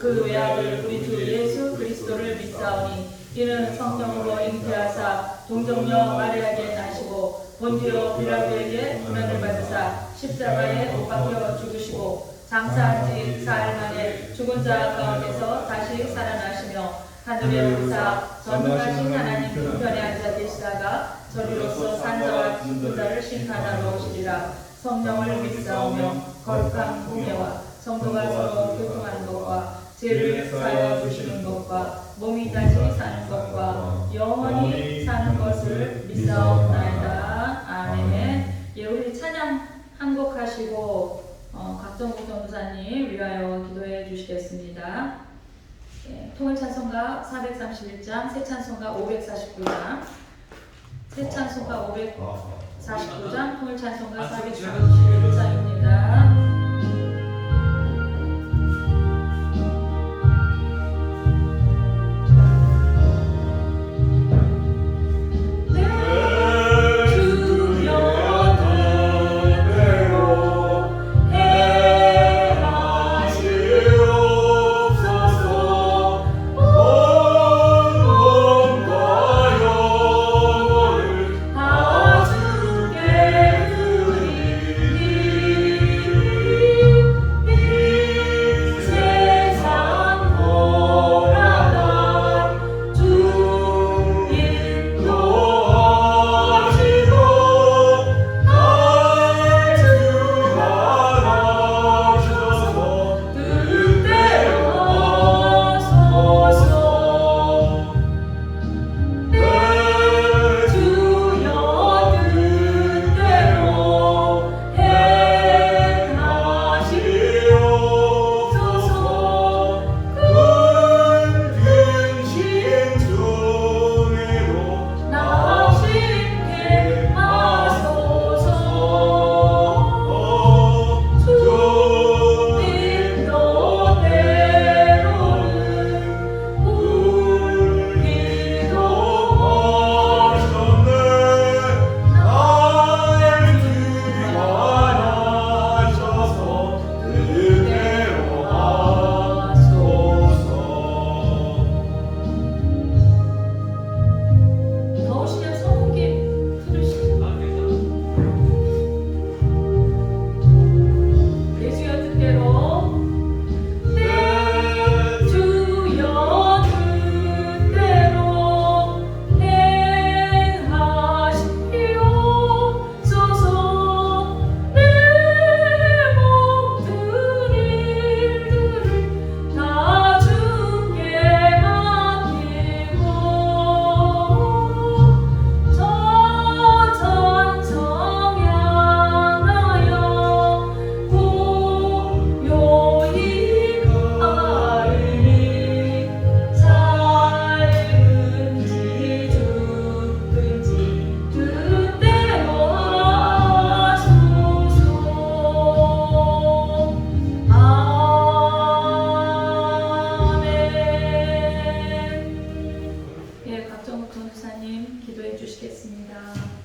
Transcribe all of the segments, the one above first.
그 외아들 우리 주 예수 그리스도를 믿사오니 이는 성령으로 잉태하사 동정녀 마리아에게 나시고 본디오 빌라도에게 고난을 받으사 십자가에 못 박혀 죽으시고 장사한 지 사흘 만에 죽은 자 가운데서 다시 살아나시며 하늘에 오르사 전능하신 하나님 우편에 앉아 계시다가 저리로서 산자와 죽은 자를 심판하러 오시리라. 성령을 믿사오며 거룩한 공예와 성도가 서로 교통하는 것과 죄를 사하여 주시는 것과 몸이 다시 사는 것과 영원히 사는 것을 믿사옵나이다. 아멘. 예, 우리 찬양 한 곡 하시고 각정국 전도사님 위하여 기도해 주시겠습니다. 예, 통일찬송가 431장, 새찬송가 549장, 새찬송가 549장, 통일찬송가 431장입니다.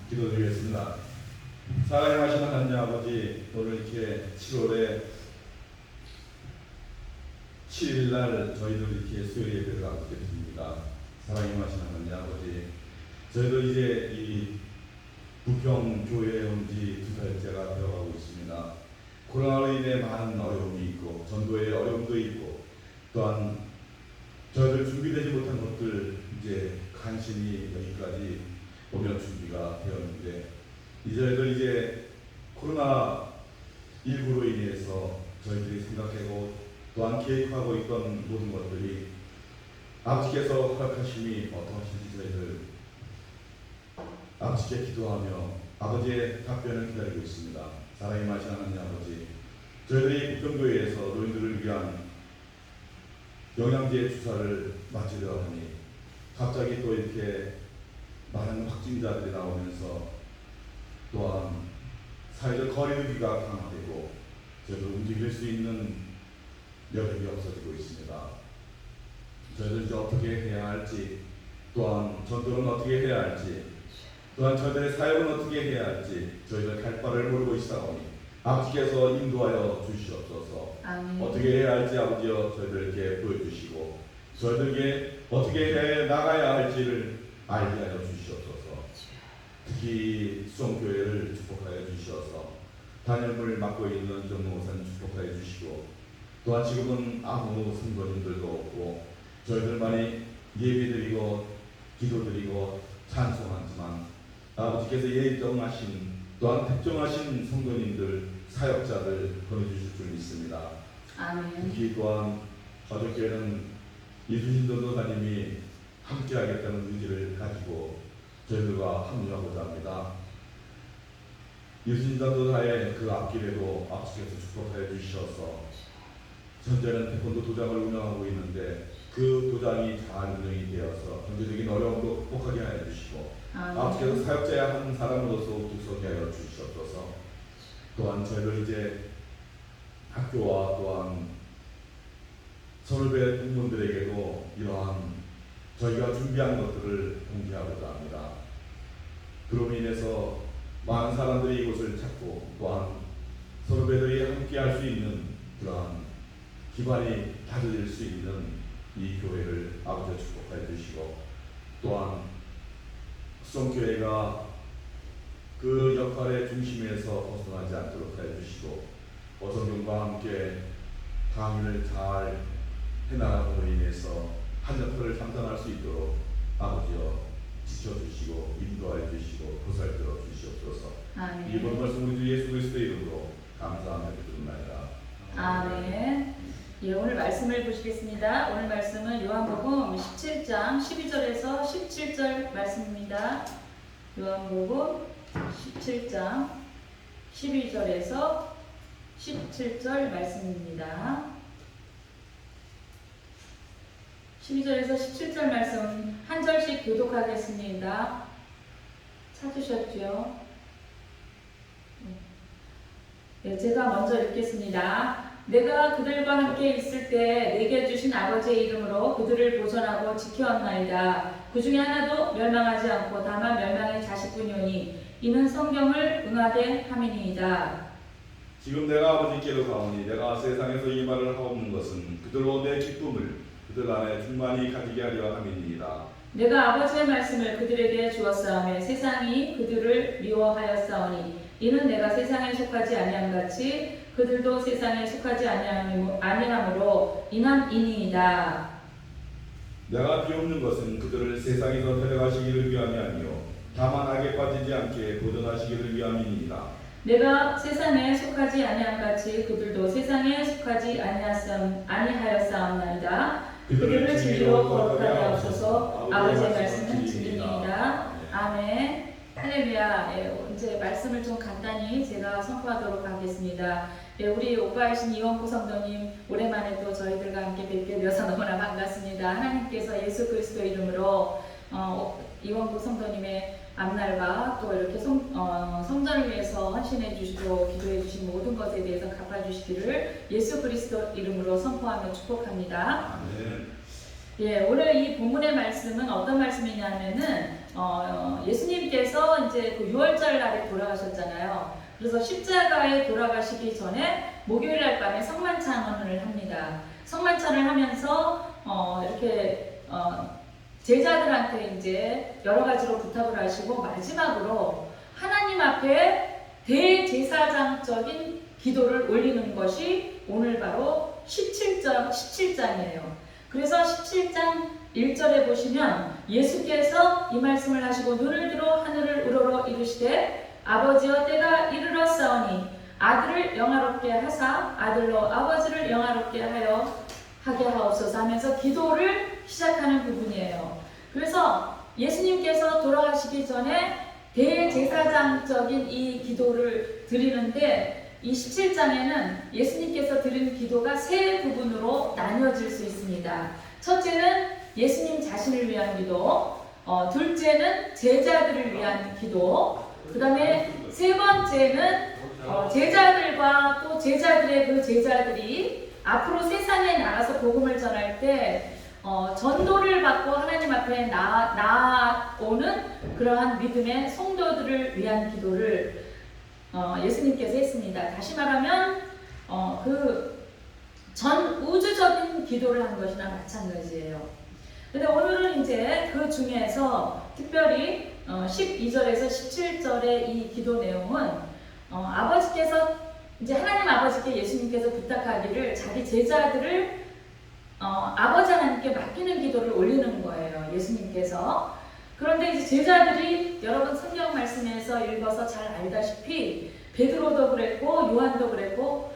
기도드리겠습니다. 사랑에 하시는 하나님 아버지, 오늘 이렇게 7월에 7일 날 저희들 이렇게 수요 예배를 갖게 됩니다. 사랑에 하시는 하나님 아버지, 저희도 이제 이 부평 교회에 온 지 2달째가 되어가고 있습니다. 코로나로 인해 많은 어려움이 있고 전도의 어려움도 있고 또한 저희들 준비되지 못한 것들 이제 간신히 여기까지 오면 준비가 되었는데 이제 코로나 19로 인해서 저희들이 생각하고 또한 계획하고 있던 모든 것들이 아버지께서 허락하심이 어떠하신지 저희들 아버지께 기도하며 아버지의 답변을 기다리고 있습니다. 사랑이 마신 하나님 아버지, 저희들이 부평교회에서 노인들을 위한 영양제 주사를 마치려 하니 갑자기 또 이렇게 많은 확진자들이 나오면서 또한 사회적 거리두기가 강화되고 저희들 움직일 수 있는 여력이 없어지고 있습니다. 저희들 이제 어떻게 해야 할지, 또한 전도는 어떻게 해야 할지, 또한 저희들의 사역은 어떻게 해야 할지 저희들 갈 바를 모르고 있사오니 아버지께서 인도하여 주시옵소서. 아멘. 어떻게 해야 할지 아버지여 저희들에게 보여주시고 저희들에게 어떻게 해 나가야 할지를 알게 하여 주시옵소서. 특히 수성교회를 축복하여 주시어서 단열을 맡고 있는 정모선 축복하여 주시고 또한 지금은 아무 성도님들도 없고 저희들만이 예배드리고 기도드리고 찬송하지만 아버지께서 예정하신 또한 특정하신 성도님들 사역자들 보내주실 줄 믿습니다. 아멘. 특히 또한 어저께는 이순신 전도사님이 함께하겠다는 의지를 가지고 저희들과 합류하고자 합니다. 이순신 전도사의 그 앞길에도 아버지께서 축복하여 주셔서 현재는 태권도 도장을 운영하고 있는데 그 도장이 잘 운영이 되어서 경제적인 어려움도 극복하게 하여 주시고 아버지께서 사역자의 한 사람으로서 뚝서게 하여 주시옵소서. 또한 저희들 이제 학교와 또한 선후배 동문들에게도 이러한 저희가 준비한 것들을 공개하고자 합니다. 그로 인해서 많은 사람들이 이곳을 찾고 또한 선후배들이 함께 할 수 있는 그러한 기반이 다져질 수 있는 이 교회를 아버지 축복해 주시고 또한 수성교회가 그 역할의 중심에서 벗어나지 않도록 해 주시고 어성경과 함께 강의를 잘 해나감으로 인해서 한 역할을 감당할 수 있도록 아버지여 지켜주시고 인도하여 주시고 보살펴 주시옵소서. 아멘. 이번 말씀 우리 주 예수 그리스도의 이름으로 감사하며 기도합니다. 아멘. 예, 오늘 말씀을 보시겠습니다. 오늘 말씀은 요한복음 17장 12절에서 17절 말씀입니다. 요한복음 17장 12절에서 17절 말씀입니다. 12절에서 17절 말씀 한 절씩 교독하겠습니다. 찾으셨죠? 네, 제가 먼저 읽겠습니다. 내가 그들과 함께 있을 때 내게 주신 아버지의 이름으로 그들을 보존하고 지켜왔나이다. 그 중에 하나도 멸망하지 않고 다만 멸망의 자식뿐이오니 이는 성경을 응하게 함이니이다. 지금 내가 아버지께로 가오니 내가 세상에서 이 말을 하옵는 것은 그들로 내 기쁨을 그들 안에 충만히 가지게 하려 함이니이다. 내가 아버지의 말씀을 그들에게 주었사오며 세상이 그들을 미워하였사오니 이는 내가 세상에 속하지 아니함같이 그들도 세상에 속하지 아니함으로 인함이니이다. 내가 비옵는 것은 그들을 세상에서 데려가시기를 위함이 아니요 다만 악에 빠지지 않게 보존하시기를 위함이니이다. 내가 세상에 속하지 아니함같이 그들도 세상에 속하지 아니하였사옵나이다. 그들을 진리로 거룩하게 하옵소서. 아버지의 말씀은 진리니이다. 아멘. 할렐루야. 예, 이제 말씀을 좀 간단히 제가 선포하도록 하겠습니다. 예, 우리 오빠이신 이원구 성도님 오랜만에 또 저희들과 함께 뵙게 되어서 너무나 반갑습니다. 하나님께서 예수 그리스도 이름으로 이원구 성도님의 앞날과 또 이렇게 성전을 위해서 헌신해 주시고 기도해 주신 모든 것에 대해서 갚아주시기를 예수 그리스도 이름으로 선포하며 축복합니다. 아멘. 예, 오늘 이 본문의 말씀은 어떤 말씀이냐면은 예수님께서 이제 그 6월절 날에 돌아가셨잖아요. 그래서 십자가에 돌아가시기 전에 목요일 날 밤에 성만찬을 합니다. 성만찬을 하면서 이렇게 제자들한테 이제 여러 가지로 부탁을 하시고 마지막으로 하나님 앞에 대제사장적인 기도를 올리는 것이 오늘 바로 17장이에요. 그래서 17장 1절에 보시면 예수께서 이 말씀을 하시고 눈을 들어 하늘을 우러러 이르시되 아버지여 때가 이르렀사오니 아들을 영화롭게 하사 아들로 아버지를 영화롭게 하게 하옵소서 하면서 기도를 시작하는 부분이에요. 그래서 예수님께서 돌아가시기 전에 대제사장적인 이 기도를 드리는데 이 17장에는 예수님께서 드린 기도가 세 부분으로 나뉘어질 수 있습니다. 첫째는 예수님 자신을 위한 기도, 둘째는 제자들을 위한 기도, 그 다음에 세 번째는 제자들과 또 제자들의 그 제자들이 앞으로 세상에 나가서 복음을 전할 때 전도를 받고 하나님 앞에 나아오는 그러한 믿음의 성도들을 위한 기도를 예수님께서 했습니다. 다시 말하면 그 전 우주적인 기도를 한 것이나 마찬가지예요. 근데 오늘은 이제 그 중에서 특별히 12절에서 17절의 이 기도 내용은 아버지께서 이제 하나님 아버지께 예수님께서 부탁하기를 자기 제자들을 아버지 하나님께 맡기는 기도를 올리는 거예요. 예수님께서. 그런데 이제 제자들이 여러분 성경 말씀에서 읽어서 잘 알다시피 베드로도 그랬고 요한도 그랬고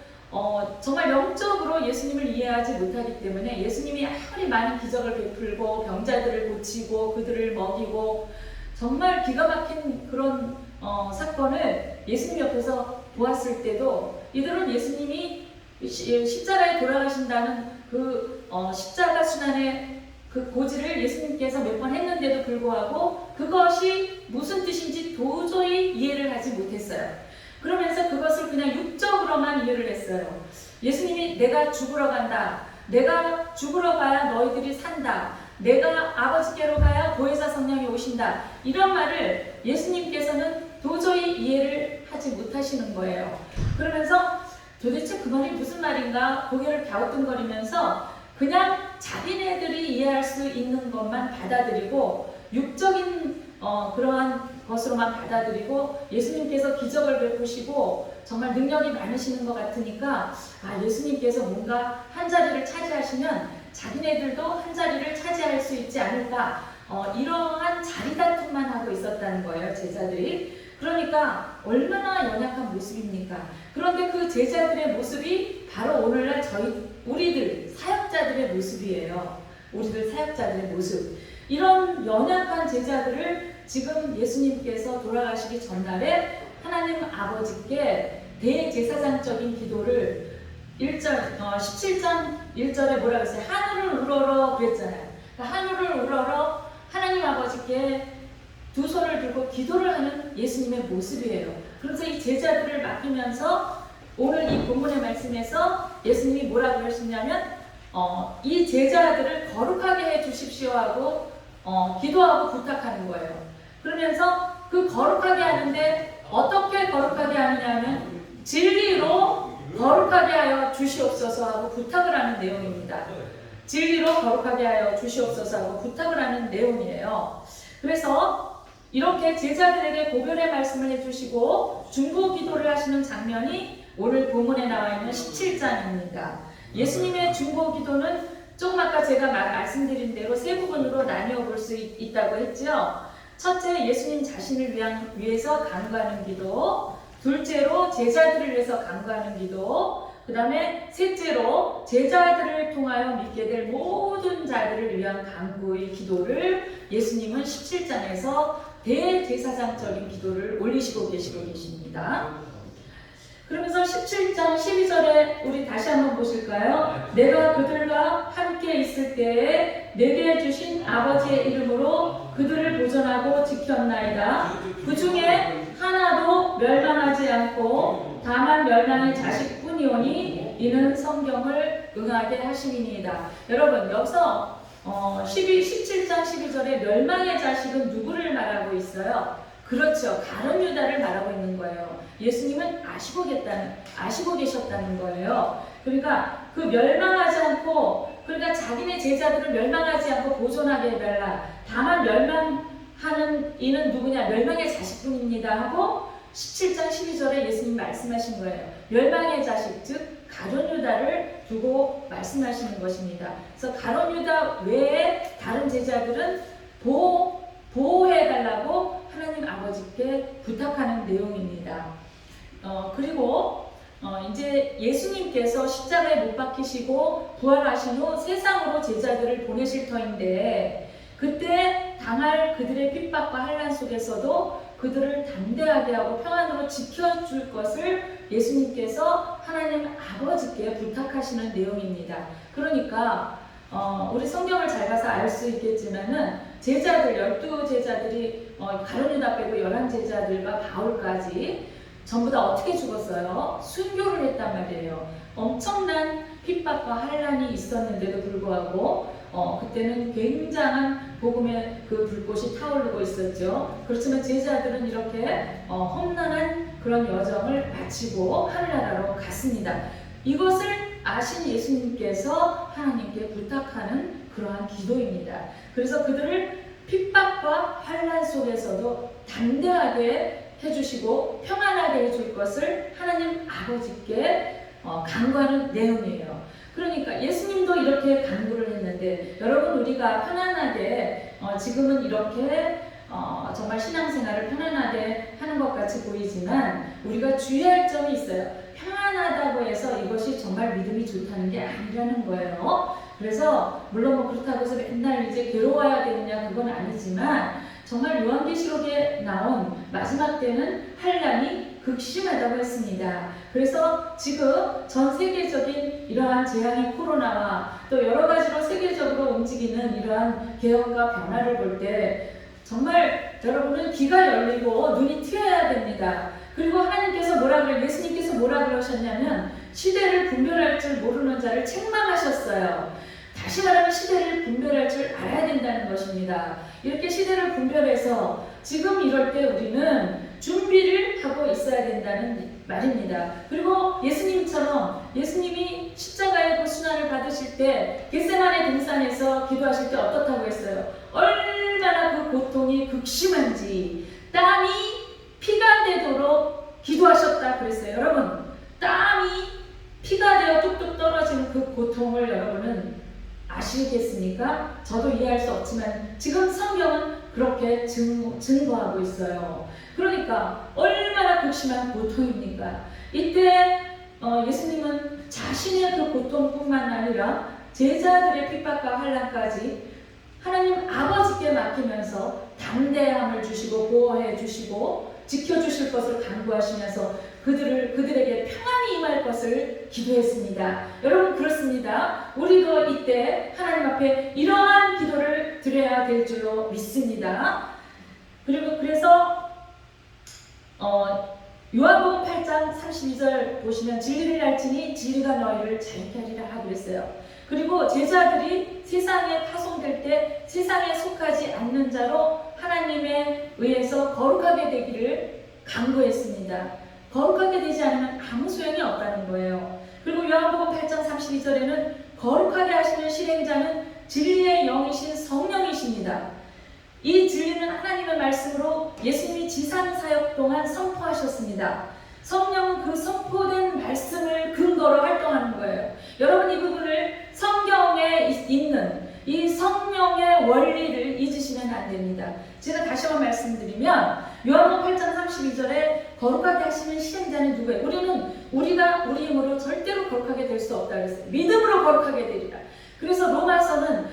정말 영적으로 예수님을 이해하지 못하기 때문에 예수님이 아무리 많은 기적을 베풀고 병자들을 고치고 그들을 먹이고 정말 기가 막힌 그런 사건을 예수님 옆에서 보았을 때도 이들은 예수님이 십자가에 돌아가신다는 그 십자가 순환의 그 고지를 예수님께서 몇 번 했는데도 불구하고 그것이 무슨 뜻인지 도저히 이해를 하지 못했어요. 그러면서 그것을 그냥 육적으로만 이해를 했어요. 예수님이 내가 죽으러 간다. 내가 죽으러 가야 너희들이 산다. 내가 아버지께로 가야 보혜사 성령이 오신다. 이런 말을 예수님께서는 도저히 이해를 하지 못하시는 거예요. 그러면서 도대체 그 말이 무슨 말인가 고개를 갸우뚱거리면서 그냥 자기네들이 이해할 수 있는 것만 받아들이고 육적인 그러한 것으로만 받아들이고 예수님께서 기적을 베푸시고 정말 능력이 많으시는 것 같으니까 예수님께서 뭔가 한 자리를 차지하시면 자기네들도 한 자리를 차지할 수 있지 않을까 이러한 자리 다툼만 하고 있었다는 거예요. 제자들이. 그러니까 얼마나 연약한 모습입니까? 그런데 그 제자들의 모습이 바로 오늘날 우리들 사역자들의 모습이에요. 우리들 사역자들의 모습. 이런 연약한 제자들을 지금 예수님께서 돌아가시기 전날에 하나님 아버지께 대제사장적인 기도를 17장 1절에 뭐라고 했어요? 하늘을 우러러 그랬잖아요. 그러니까 하늘을 우러러 하나님 아버지께 두 손을 들고 기도를 하는 예수님의 모습이에요. 그래서 이 제자들을 맡기면서 오늘 이 본문의 말씀에서 예수님이 뭐라고 하시냐면 이 제자들을 거룩하게 해 주십시오 하고 기도하고 부탁하는 거예요. 그러면서 그 거룩하게 하는데 어떻게 거룩하게 하느냐면 진리로 거룩하게 하여 주시옵소서 하고 부탁을 하는 내용입니다. 진리로 거룩하게 하여 주시옵소서 하고 부탁을 하는 내용이에요. 그래서 이렇게 제자들에게 고별의 말씀을 해주시고 중보 기도를 하시는 장면이 오늘 본문에 나와 있는 17장입니다. 예수님의 중보 기도는 조금 아까 제가 말씀드린 대로 세 부분으로 나뉘어 볼 수 있다고 했죠. 첫째, 예수님 자신을 위해서 간구하는 기도. 둘째로 제자들을 위해서 간구하는 기도. 그 다음에 셋째로 제자들을 통하여 믿게 될 모든 자들을 위한 간구의 기도를 예수님은 17장에서 대제사장적인 기도를 올리시고 계십니다. 그러면서 17장 12절에 우리 다시 한번 보실까요? 내가 그들과 함께 있을 때에 내게 주신 아버지의 이름으로 그들을 보존하고 지켰나이다. 그 중에 하나도 멸망하지 않고 다만 멸망의 자식뿐이오니 이는 성경을 응하게 하심이니이다. 여러분 여기서 17장 12절에 멸망의 자식은 누구를 말하고 있어요? 그렇죠. 가룟 유다를 말하고 있는 거예요. 예수님은 아시고 계셨다는 거예요. 그러니까 그 멸망하지 않고 그러니까 자기네 제자들을 멸망하지 않고 보존하게 해달라. 다만 멸망하는 이는 누구냐? 멸망의 자식뿐입니다 하고 17장 12절에 예수님 말씀하신 거예요. 멸망의 자식 즉 가룟 유다를 두고 말씀하시는 것입니다. 그래서 가룟 유다 외에 다른 제자들은 보호해달라고 하나님 아버지께 부탁하는 내용입니다. 그리고 이제 예수님께서 십자가에 못 박히시고 부활하신 후 세상으로 제자들을 보내실 터인데 그때 당할 그들의 핍박과 환난 속에서도 그들을 담대하게 하고 평안으로 지켜줄 것을 예수님께서 하나님 아버지께 부탁하시는 내용입니다. 그러니까 우리 성경을 잘 봐서 알 수 있겠지만은 제자들 12제자들이 가룟 유다 빼고 11제자들과 바울까지 전부 다 어떻게 죽었어요? 순교를 했단 말이에요. 엄청난 핍박과 환난이 있었는데도 불구하고 그때는 굉장한 복음의 그 불꽃이 타오르고 있었죠. 그렇지만 제자들은 이렇게 험난한 그런 여정을 마치고 하늘나라로 갔습니다. 이것을 아신 예수님께서 하나님께 부탁하는 그러한 기도입니다. 그래서 그들을 핍박과 환난 속에서도 담대하게 해주시고 평안하게 해줄 것을 하나님 아버지께 간구하는 내용이에요. 그러니까 예수님도 이렇게 간구를 했는데, 여러분, 우리가 편안하게 지금은 이렇게 정말 신앙생활을 편안하게 하는 것 같이 보이지만 우리가 주의할 점이 있어요. 편안하다고 해서 이것이 정말 믿음이 좋다는 게 아니라는 거예요. 그래서 물론 뭐 그렇다고 해서 맨날 이제 괴로워야 되느냐, 그건 아니지만 정말 요한계시록에 나온 마지막 때는 환난이 극심하다고 했습니다. 그래서 지금 전 세계적인 이러한 재앙의 코로나와 또 여러 가지로 세계적으로 움직이는 이러한 개혁과 변화를 볼 때 정말 여러분은 귀가 열리고 눈이 트여야 됩니다. 그리고 하나님께서 예수님께서 뭐라 그러셨냐면 시대를 분별할 줄 모르는 자를 책망하셨어요. 다시 말하면 시대를 분별할 줄 알아야 된다는 것입니다. 이렇게 시대를 분별해서 지금 이럴 때 우리는 준비를 하고 있어야 된다는 말입니다. 그리고 예수님처럼 예수님이 십자가의 고순환을 받으실 때 겟세마네 등산에서 기도하실 때 어떻다고 했어요? 얼마나 그 고통이 극심한지 땀이 피가 되도록 기도하셨다 그랬어요. 여러분, 땀이 피가 되어 뚝뚝 떨어지는 그 고통을 여러분은 아시겠습니까? 저도 이해할 수 없지만 지금 성경은 그렇게 증거하고 있어요. 그러니까 얼마나 극심한 고통입니까? 이때 예수님은 자신의 그 고통뿐만 아니라 제자들의 핍박과 환난까지 하나님 아버지께 맡기면서 담대함을 주시고 보호해 주시고 지켜주실 것을 간구하시면서 그들에게 평안이 임할 것을 기도했습니다. 여러분, 그렇습니다. 우리도 이때 하나님 앞에 이러한 기도를 드려야 될 줄로 믿습니다. 그래서 요한복음 8장 32절 보시면 진리를 알지니 진리가 너희를 자유케 하리라 그랬어요. 그리고 제자들이 세상에 파송될 때 세상에 속하지 않는 자로 하나님에 의해서 거룩하게 되기를 간구했습니다. 거룩하게 되지 않으면 아무 소용이 없다는 거예요. 그리고 요한복음 8장 32절에는 거룩하게 하시는 실행자는 진리의 영이신 성령이십니다. 이 진리는 하나님의 말씀으로 예수님이 지상사역 동안 선포하셨습니다. 성령은 그 선포된 말씀을 근거로 활동하는 거예요. 여러분, 이 부분을 성경에 있는 이 성령의 원리를 잊으시면 안 됩니다. 제가 다시 한번 말씀드리면 요한복음 8장 32절에 거룩하게 하시는 실행자는 누구예요? 우리가 우리 힘으로 절대로 거룩하게 될 수 없다 그랬어요. 믿음으로 거룩하게 되리라. 그래서 로마서는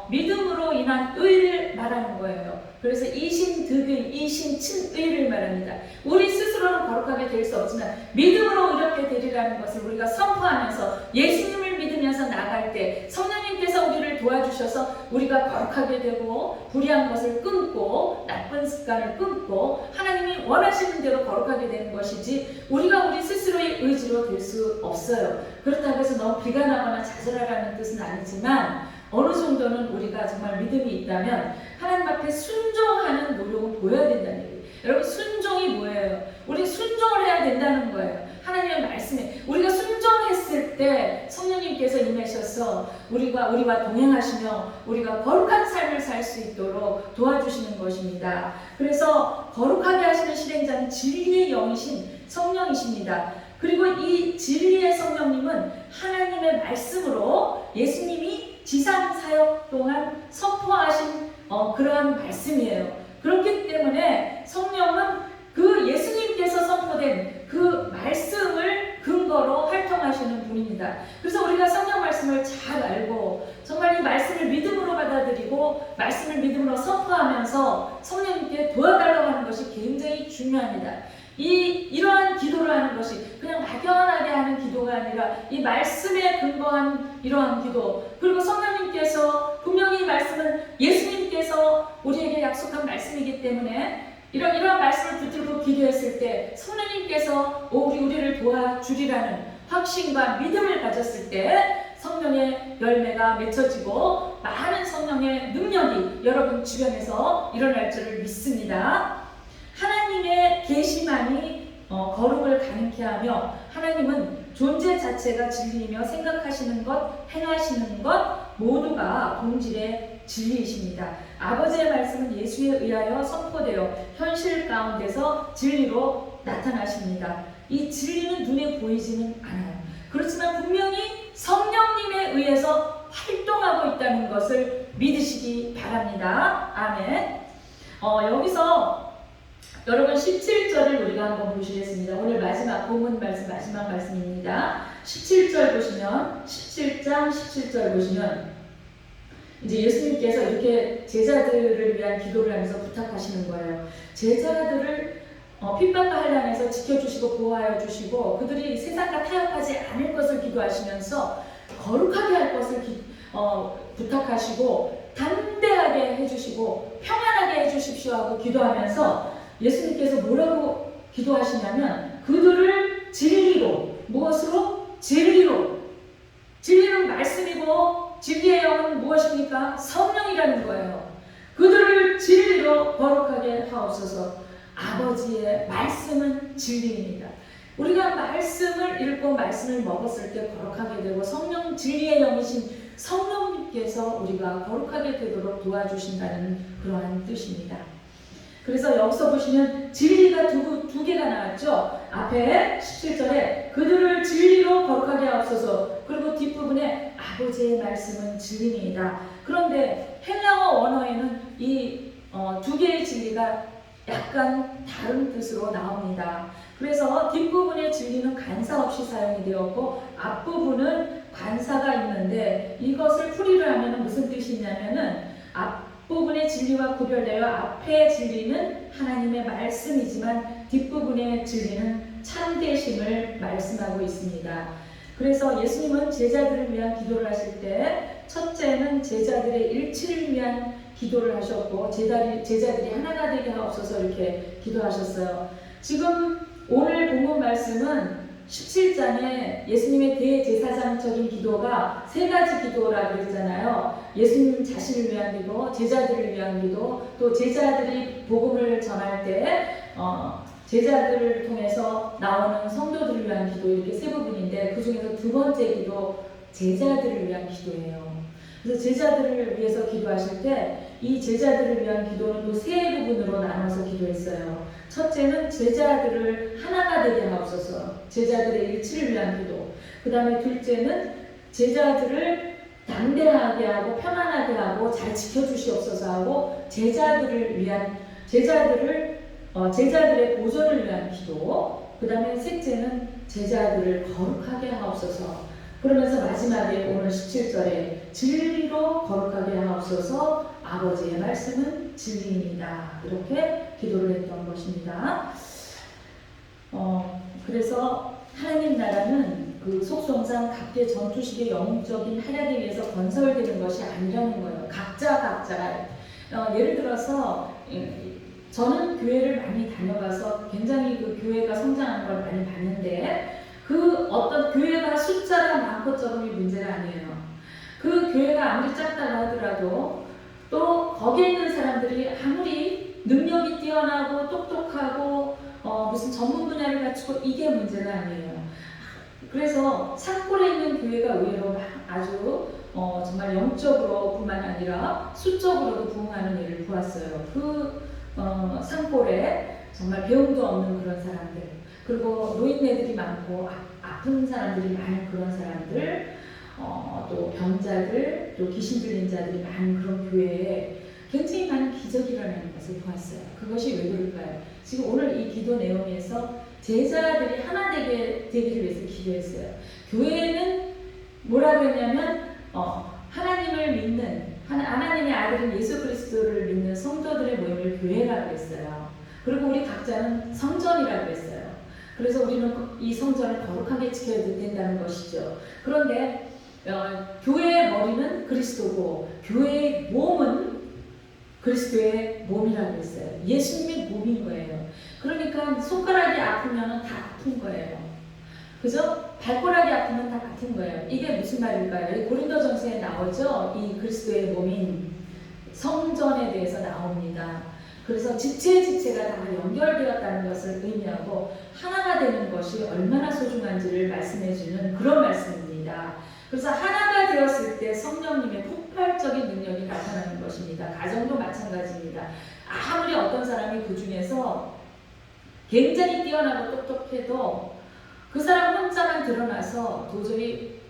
믿음으로 인한 의를 말하는 거예요. 그래서 이심득의, 이심친의를 말합니다. 우리 스스로는 거룩하게 될 수 없지만 믿음으로 이렇게 되리라는 것을 우리가 선포하면서 예수님을 믿으면서 나갈 때 성령님께서 우리를 도와주셔서 우리가 거룩하게 되고 불의한 것을 끊고 나쁜 습관을 끊고 하나님이 원하시는 대로 거룩하게 되는 것이지 우리가 우리 스스로의 의지로 될 수 없어요. 그렇다고 해서 너무 비관하거나 좌절하라는 뜻은 아니지만 어느 정도는 우리가 정말 믿음이 있다면 하나님 앞에 순종하는 노력을 보여야 된다는 얘기예요. 여러분, 순종이 뭐예요? 우리 순종을 해야 된다는 거예요. 하나님의 말씀에 우리가 순종했을 때 성령님께서 임하셔서 우리와 동행하시며 우리가 거룩한 삶을 살 수 있도록 도와주시는 것입니다. 그래서 거룩하게 하시는 실행자는 진리의 영이신 성령이십니다. 그리고 이 진리의 성령님은 하나님의 말씀으로 예수님이 지상 사역 동안 선포하신 그러한 말씀이에요. 그렇기 때문에 성령은 그 예수님께서 선포된 그 말씀을 근거로 활동하시는 분입니다. 그래서 우리가 성경 말씀을 잘 알고 정말 이 말씀을 믿음으로 받아들이고 말씀을 믿음으로 선포하면서 성령님께 도와달라고 하는 것이 굉장히 중요합니다. 이러한 기도를 하는 것이 그냥 막연하게 하는 기도가 아니라 이 말씀에 근거한 이러한 기도, 그리고 성령님께서 분명히 이 말씀은 예수님께서 우리에게 약속한 말씀이기 때문에 이러한 말씀을 붙들고 기도했을 때 성령님께서 우리를 도와주리라는 확신과 믿음을 가졌을 때 성령의 열매가 맺혀지고 많은 성령의 능력이 여러분 주변에서 일어날 줄을 믿습니다. 하나님의 계시만이 거룩을 가능케 하며 하나님은 존재 자체가 진리이며 생각하시는 것, 행하시는 것 모두가 동질의 진리이십니다. 아버지의 말씀은 예수에 의하여 선포되어 현실 가운데서 진리로 나타나십니다. 이 진리는 눈에 보이지는 않아요. 그렇지만 분명히 성령님에 의해서 활동하고 있다는 것을 믿으시기 바랍니다. 아멘. 여기서 여러분 17절을 우리가 한번 보시겠습니다. 오늘 마지막 본문 말씀, 마지막 말씀입니다. 17절 보시면, 17장 17절 보시면 이제 예수님께서 이렇게 제자들을 위한 기도를 하면서 부탁하시는 거예요. 제자들을 핍박과 환난에서 지켜주시고 보호하여 주시고 그들이 세상과 타협하지 않을 것을 기도하시면서 거룩하게 할 것을 부탁하시고 담대하게 해주시고 평안하게 해주십시오 하고 기도하면서 예수님께서 뭐라고 기도하시냐면 그들을 진리로, 무엇으로? 진리로. 진리는 말씀이고 진리의 영은 무엇입니까? 성령이라는 거예요. 그들을 진리로 거룩하게 하옵소서. 아버지의 말씀은 진리입니다. 우리가 말씀을 읽고 말씀을 먹었을 때 거룩하게 되고 성령, 진리의 영이신 성령님께서 우리가 거룩하게 되도록 도와주신다는 그러한 뜻입니다. 그래서 여기서 보시면 진리가 두 개가 나왔죠. 앞에 17절에 그들을 진리로 거룩하게 하옵소서. 그리고 뒷부분에 아버지의 말씀은 진리입니다. 그런데 헬라어 원어에는 이 두 개의 진리가 약간 다른 뜻으로 나옵니다. 그래서 뒷부분의 진리는 간사 없이 사용이 되었고 앞부분은 관사가 있는데 이것을 풀이를 하면 무슨 뜻이 있냐면은 앞부분의 진리와 구별되어 앞의 진리는 하나님의 말씀이지만 뒷부분의 진리는 참되심을 말씀하고 있습니다. 그래서 예수님은 제자들을 위한 기도를 하실 때 첫째는 제자들의 일치를 위한 기도를 하셨고 제자들이 하나가 되게 하옵소서 이렇게 기도하셨어요. 지금 오늘 본문 말씀은 17장에 예수님의 대제사장적인 기도가 세 가지 기도라고 그랬잖아요. 예수님 자신을 위한 기도, 제자들을 위한 기도, 또 제자들이 복음을 전할 때 제자들을 통해서 나오는 성도들을 위한 기도 이렇게 세 부분인데 그 중에서 두 번째 기도 제자들을 위한 기도예요. 그래서 제자들을 위해서 기도하실 때 이 제자들을 위한 기도는 또 세 부분으로 나눠서 기도했어요. 첫째는 제자들을 하나가 되게 하옵소서. 제자들의 일치를 위한 기도. 그 다음에 둘째는 제자들을 담대하게 하고 편안하게 하고 잘 지켜주시옵소서 하고 제자들의 보존을 위한 기도. 그 다음에 셋째는 제자들을 거룩하게 하옵소서. 그러면서 마지막에 오늘 17절에 진리로 거룩하게 하옵소서. 아버지의 말씀은 진리입니다. 이렇게 기도를 했던 것입니다. 그래서 하나님 나라는 그 속성상 각계 전투식의 영적인 활약에 의해서 건설되는 것이 아니라는 거예요. 각자가 예를 들어서 저는 교회를 많이 다녀가서 굉장히 그 교회가 성장하는 걸 많이 봤는데 그 어떤 교회가 숫자가 많고 적음이 문제가 아니에요. 그 교회가 아무리 작다고 하더라도 또 거기에 있는 사람들이 아무리 능력이 뛰어나고 똑똑하고 무슨 전문 분야를 갖추고 이게 문제가 아니에요. 그래서 산골에 있는 교회가 의외로 아주 정말 영적으로 뿐만 아니라 수적으로도 부흥하는 예를 보았어요. 그 산골에 정말 배움도 없는 그런 사람들, 그리고 노인네들이 많고 아픈 사람들이 많은 그런 사람들, 또 병자들, 또 귀신 들린 자들이 많은 그런 교회에 굉장히 많은 기적이 일어나는 것을 보았어요. 그것이 왜 그럴까요? 지금 오늘 이 기도 내용에서 제자들이 하나 되기를 위해서 기도했어요. 교회는 뭐라고 했냐면 하나님을 믿는 하나님의 아들인 예수 그리스도를 믿는 성도들의 모임을 교회라고 했어요. 그리고 우리 각자는 성전이라고 했어요. 그래서 우리는 이 성전을 거룩하게 지켜야 된다는 것이죠. 그런데 교회의 머리는 그리스도고 교회의 몸은 그리스도의 몸이라고 했어요. 예수님의 몸인 거예요. 그러니까 손가락이 아프면 다 아픈 거예요. 그죠? 발가락이 아프면 다 같은 거예요. 이게 무슨 말일까요? 고린도전서에 나오죠? 이 그리스도의 몸인 성전에 대해서 나옵니다. 그래서 지체가 다 연결되었다는 것을 의미하고 하나가 되는 것이 얼마나 소중한지를 말씀해주는 그런 말씀입니다. 그래서 하나가 되었을 때 성령님의 폭발적인 능력이 나타나는 것입니다. 가정도 마찬가지입니다. 아무리 어떤 사람이 그 중에서 굉장히 뛰어나고 똑똑해도 그 사람 혼자만 드러나서 도저히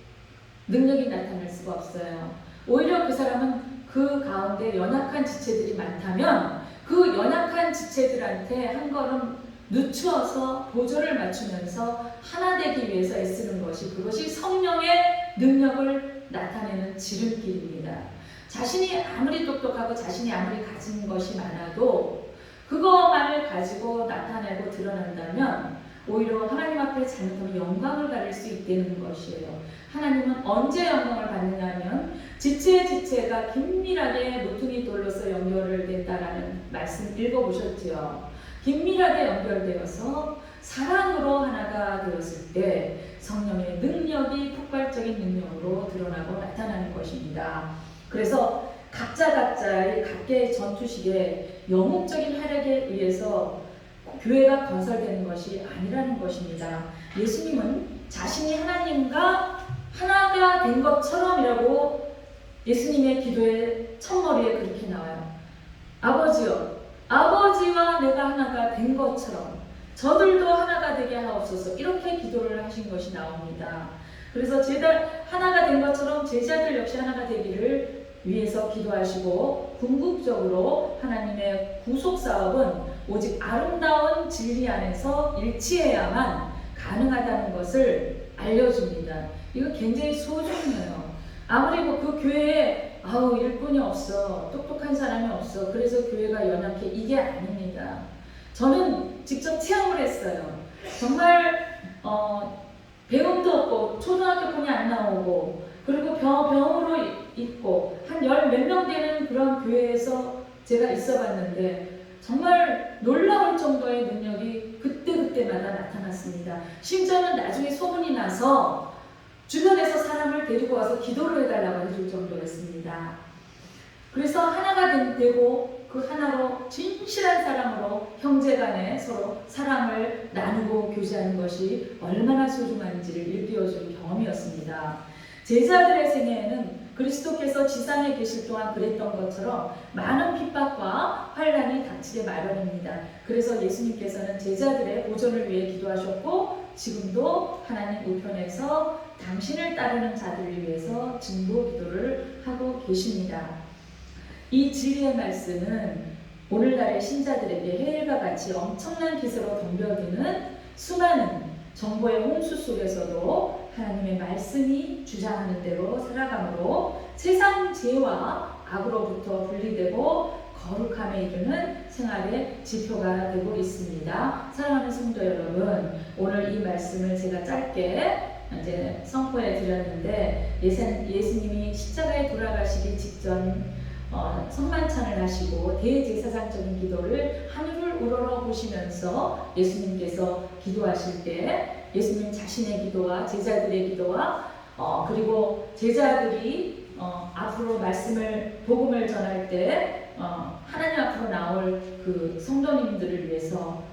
능력이 나타날 수가 없어요. 오히려 그 사람은 그 가운데 연약한 지체들이 많다면 그 연약한 지체들한테 한 걸음 늦추어서 보조를 맞추면서 하나 되기 위해서 애쓰는 것이, 그것이 성령의 능력을 나타내는 지름길입니다. 자신이 아무리 똑똑하고 자신이 아무리 가진 것이 많아도 그것만을 가지고 나타내고 드러난다면 오히려 하나님 앞에 잘못하면 영광을 가릴 수 있다는 것이에요. 하나님은 언제 영광을 받느냐 하면 지체가 긴밀하게 모퉁이 돌로서 연결된다라는 말씀 읽어보셨지요. 긴밀하게 연결되어서 사랑으로 하나가 되었을 때 성령의 능력이 폭발적인 능력으로 드러나고 나타나는 것입니다. 그래서 각자의 각계의 전투식에 영웅적인 활약에 의해서 교회가 건설되는 것이 아니라는 것입니다. 예수님은 자신이 하나님과 하나가 된 것처럼이라고 예수님의 기도의 첫머리에 그렇게 나와요. 아버지여, 아버지와 내가 하나가 된 것처럼 저들도 하나가 되게 하옵소서, 이렇게 기도를 하신 것이 나옵니다. 그래서 하나가 된 것처럼 제자들 역시 하나가 되기를 위해서 기도하시고, 궁극적으로 하나님의 구속사업은 오직 아름다운 진리 안에서 일치해야만 가능하다는 것을 알려줍니다. 이거 굉장히 소중해요. 아무리 그 교회에 일꾼이 없어, 똑똑한 사람이 없어, 그래서 교회가 연약해, 이게 아닙니다. 저는 직접 체험을 했어요. 정말 배움도 없고 초등학교뿐이 안 나오고, 그리고 병으로 있고 한 열 몇 명 되는 그런 교회에서 제가 있어봤는데 정말 놀라울 정도의 능력이 그때마다 나타났습니다. 심지어는 나중에 소문이 나서 주변에서 사람을 데리고 와서 기도를 해달라고 해줄 정도였습니다. 그래서 하나가 되고 그 하나로 진실한 사람으로 형제간에 서로 사랑을 나누고 교제하는 것이 얼마나 소중한지를 일깨워준 경험이었습니다. 제자들의 생애에는 그리스도께서 지상에 계실 동안 그랬던 것처럼 많은 핍박과 환난이 닥치게 마련입니다. 그래서 예수님께서는 제자들의 보존을 위해 기도하셨고, 지금도 하나님 우편에서 당신을 따르는 자들을 위해서 증보 기도를 하고 계십니다. 이 진리의 말씀은 오늘날의 신자들에게 해일과 같이 엄청난 기세로 덤벼드는 수많은 정보의 홍수 속에서도 하나님의 말씀이 주장하는 대로 살아감으로 세상 죄와 악으로부터 분리되고 거룩함에 이르는 생활의 지표가 되고 있습니다. 사랑하는 성도 여러분, 오늘 이 말씀을 제가 짧게 이제 선포해 드렸는데, 예수님이 십자가에 돌아가시기 직전 성만찬을 하시고 대제사장적인 기도를 하늘을 우러러 보시면서 예수님께서 기도하실 때 예수님 자신의 기도와 제자들의 기도와 그리고 제자들이 앞으로 복음을 전할 때 하나님 앞으로 나올 그 성도님들을 위해서,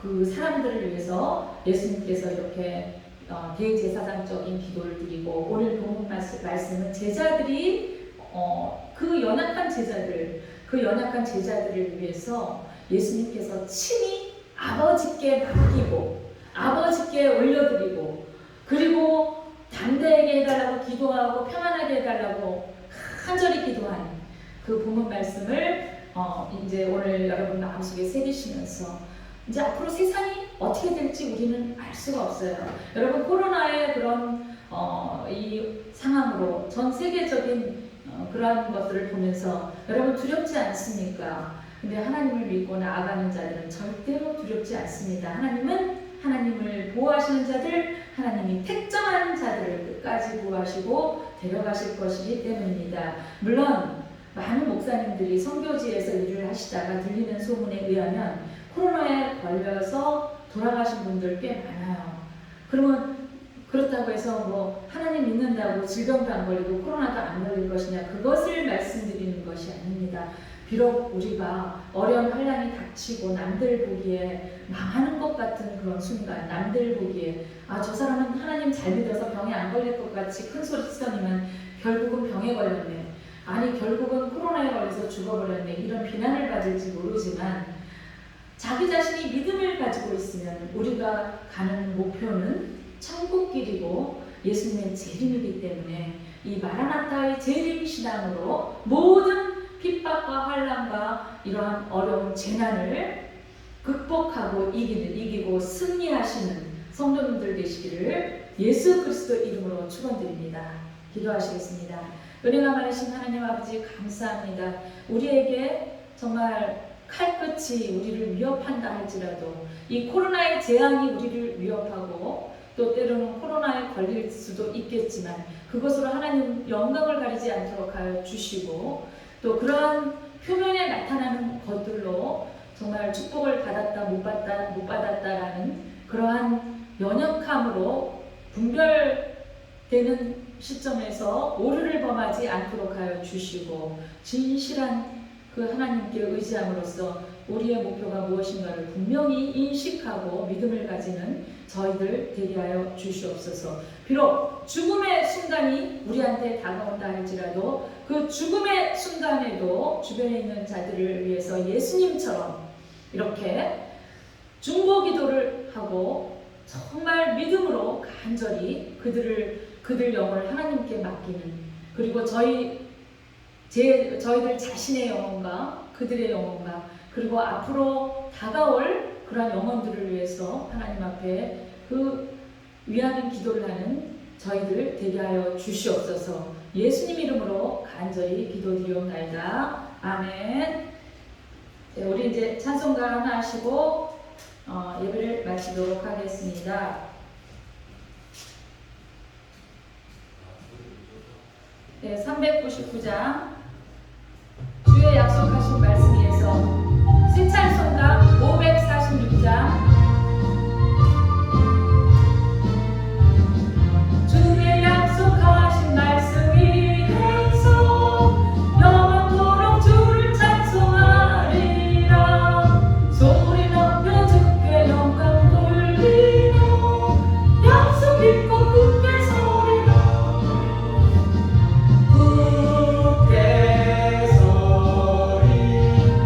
그 사람들을 위해서 예수님께서 이렇게 대제사장적인 기도를 드리고, 오늘 본문 말씀은 제자들이 그 연약한 제자들을 위해서 예수님께서 친히 아버지께 맡기고 아버지께 올려드리고, 그리고 담대하게 해달라고 기도하고 평안하게 해달라고 간절히 기도한 그 본문 말씀을 이제 오늘 여러분 마음속에 새기시면서 이제 앞으로 세상이 어떻게 될지 우리는 알 수가 없어요. 여러분, 코로나의 그런 이 상황으로 전 세계적인 그러한 것들을 보면서 여러분 두렵지 않습니까? 근데 하나님을 믿고 나아가는 자들은 절대로 두렵지 않습니다. 하나님은 하나님을 보호하시는 자들, 하나님이 택정한 자들을 끝까지 보호하시고 데려가실 것이기 때문입니다. 물론 많은 목사님들이 선교지에서 일을 하시다가 들리는 소문에 의하면 코로나에 걸려서 돌아가신 분들 꽤 많아요. 그러면 그렇다고 해서 하나님 믿는다고 질병도 안 걸리고 코로나도 안 걸릴 것이냐, 그것을 말씀드리는 것이 아닙니다. 비록 우리가 어려운 환란이 닥치고 남들 보기에 망하는 것 같은 그런 순간, 남들 보기에 저 사람은 하나님 잘 믿어서 병에 안 걸릴 것 같이 큰 소리 치더니만 결국은 병에 걸렸네, 아니 결국은 코로나에 걸려서 죽어버렸네, 이런 비난을 받을지 모르지만 자기 자신이 믿음을 가지고 있으면 우리가 가는 목표는 천국길이고 예수님의 재림이기 때문에 이 마라나타의 재림 신앙으로 모든 핍박과 환난과 이러한 어려운 재난을 극복하고 이기고 승리하시는 성도님들 되시기를 예수 그리스도 이름으로 축원드립니다. 기도하시겠습니다. 은혜가 많으신 하나님 아버지 감사합니다. 우리에게 정말 칼끝이 우리를 위협한다 할지라도 이 코로나의 재앙이 우리를 위협하고 또 때로는 코로나에 걸릴 수도 있겠지만 그것으로 하나님 영광을 가리지 않도록 하여 주시고 또 그러한 표면에 나타나는 것들로 정말 축복을 받았다 못 받았다라는 그러한 연약함으로 분별되는 시점에서 오류를 범하지 않도록 하여 주시고 진실한 그 하나님께 의지함으로써 우리의 목표가 무엇인가를 분명히 인식하고 믿음을 가지는 저희들 되게 하여 주시옵소서. 비록 죽음의 순간이 우리한테 다가온다 할지라도 그 죽음의 순간에도 주변에 있는 자들을 위해서 예수님처럼 이렇게 중보 기도를 하고 정말 믿음으로 간절히 그들 영혼을 하나님께 맡기는, 그리고 저희들 자신의 영혼과 그들의 영혼과 그리고 앞으로 다가올 그러한 영혼들을 위해서 하나님 앞에 그 위하는 기도를 하는 저희들 되게 하여 주시옵소서. 예수님 이름으로 간절히 기도드리옵나이다. 아멘. 네, 우리 이제 찬송가 하나 하시고 예배를 마치도록 하겠습니다. 네, 399장 주의 약속하신 말씀 위에서 새 찬송가 546장 주의 약속하신 말씀 위에서 영원토록 주를 찬송하리라. 소리 높여 주께 영광 돌리며 약속 믿고 굳게 서리라. 굳게 서리라.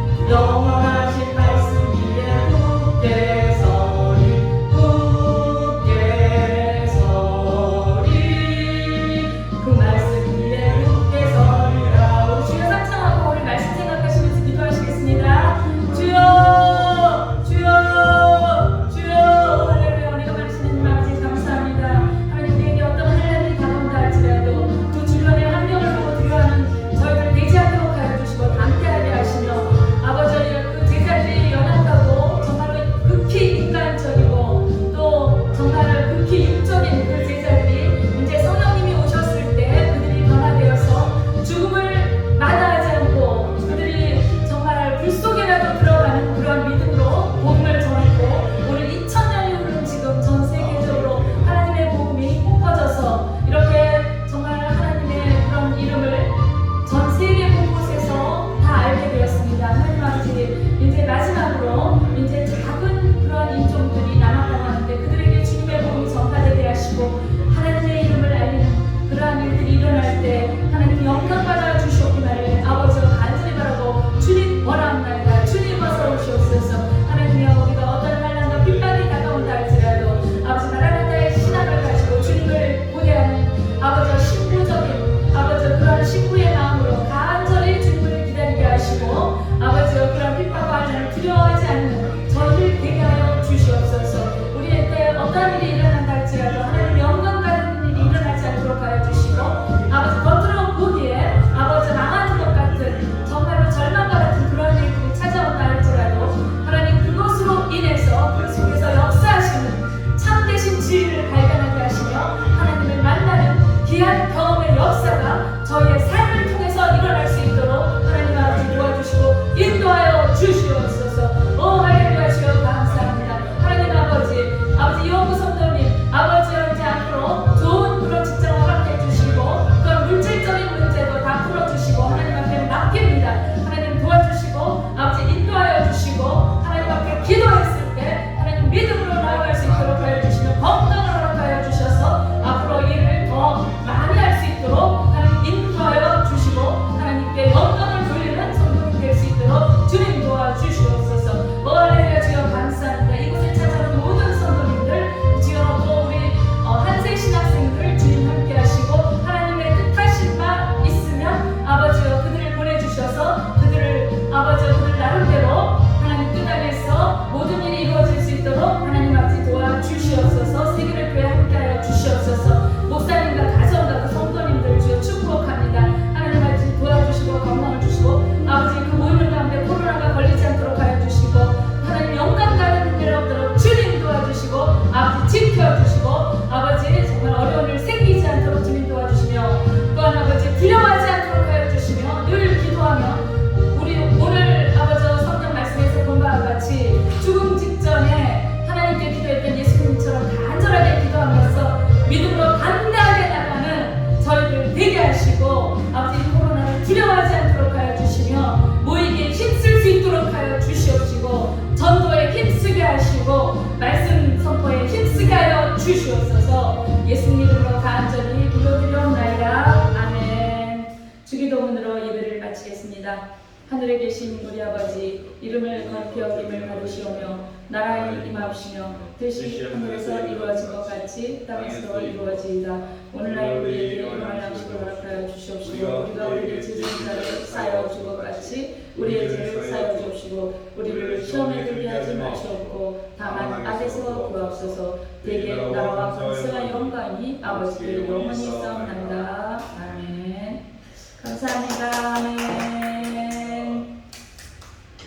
찬양으로 예배를 마치겠습니다. 하늘에 계신 우리 아버지, 이름을 거룩히 여김을 받으시오며 나라의 임하옵시며 뜻이 하늘에서 이루어진 것 같이 땅에서도 이루어지이다. 오늘날 우리에게 일용할 양식을 허락하여 주시옵시고 우리가 우리에게 지은 자를 사여 준 것 같이 우리의 죄를 사여 주옵시고 우리를 시험에 들게 하지 마시옵고 다만 악에서 구하옵소서. 대개 나라와 권세와 영광이 아버지께 영원히 싸움난다. 아멘. 감사합니다. 아멘.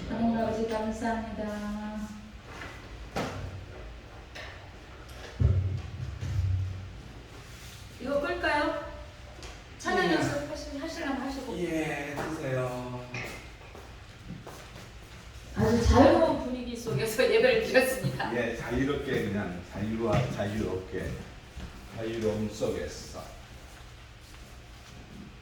하나님 아버지 감사합니다. 이거 끌까요? 찬양 연습 하시려면 하시고. 예, 드세요. 아주 자유로운 분위기 속에서 예배를 드렸습니다. 예, 자유롭게 그냥 자유롭게 자유로움 속에서